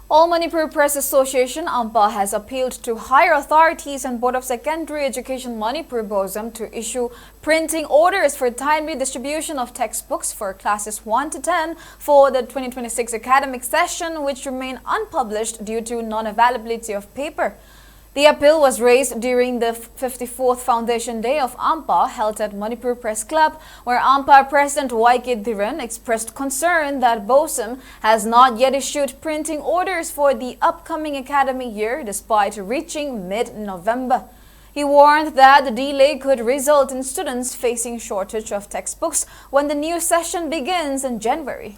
All Manipur Press Association Ampa has appealed to higher authorities and Board of Secondary Education Manipur BOSM to issue printing orders for timely distribution of textbooks for classes 1 to 10 for the 2026 academic session, which remain unpublished due to non-availability of paper. The appeal was raised during the 54th Foundation Day of Ampa held at Manipur Press Club, where Ampa President YK Dhiren expressed concern that BOSM has not yet issued printing orders for the upcoming academic year despite reaching mid-November. He warned that the delay could result in students facing shortage of textbooks when the new session begins in January.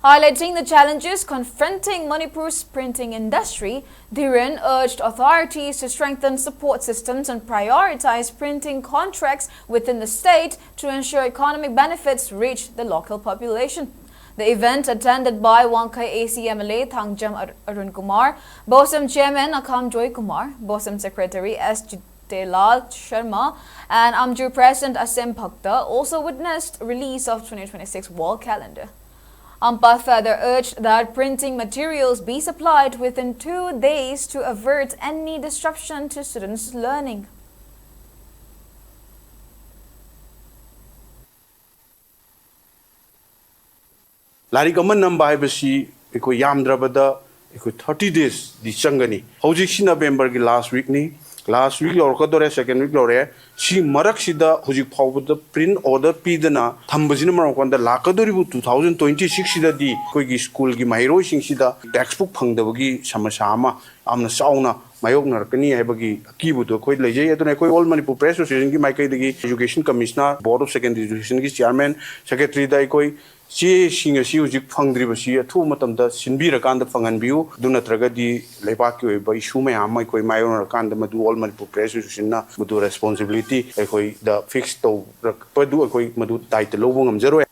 Highlighting the challenges confronting Manipur's printing industry, Dhiren urged authorities to strengthen support systems and prioritize printing contracts within the state to ensure economic benefits reach the local population. The event, attended by Wangkai ACMLA Thangjam Arun Kumar, BOSM Chairman Akam Joy Kumar, BOSM Secretary S. Lal Sharma, and Amju President Asem Bhakta, also witnessed release of 2026 wall calendar. Ampa further urged that printing materials be supplied within 2 days to avert any disruption to students' learning. Larik aman namba haibasi eko yamdrabada eko 30 days di changani. Hojik si November ki last week ni. Last week lor dore second week lor si marak sida hojik phawbada print order pidana thambasina marang konda lakadoribu 2026 sida di koi gi school gi mairo sing sida textbook phangdabagi samasya ama amna sauna mayok narkani haibagi kibu to koi lejai aduna koi all Manipur Press Association ki maikai dagi Education Commissioner Board of Secondary Education ki chairman secretary dai koi si singa si hojik phangdriba si athu matamda sinbira kanda phanganbiu duna tragadi lepak ki ba issue mai amai koi mayor kanda madu all Manipur Press Association na madu responsibility koi the fixed to padu koi madu title lo ngam jaro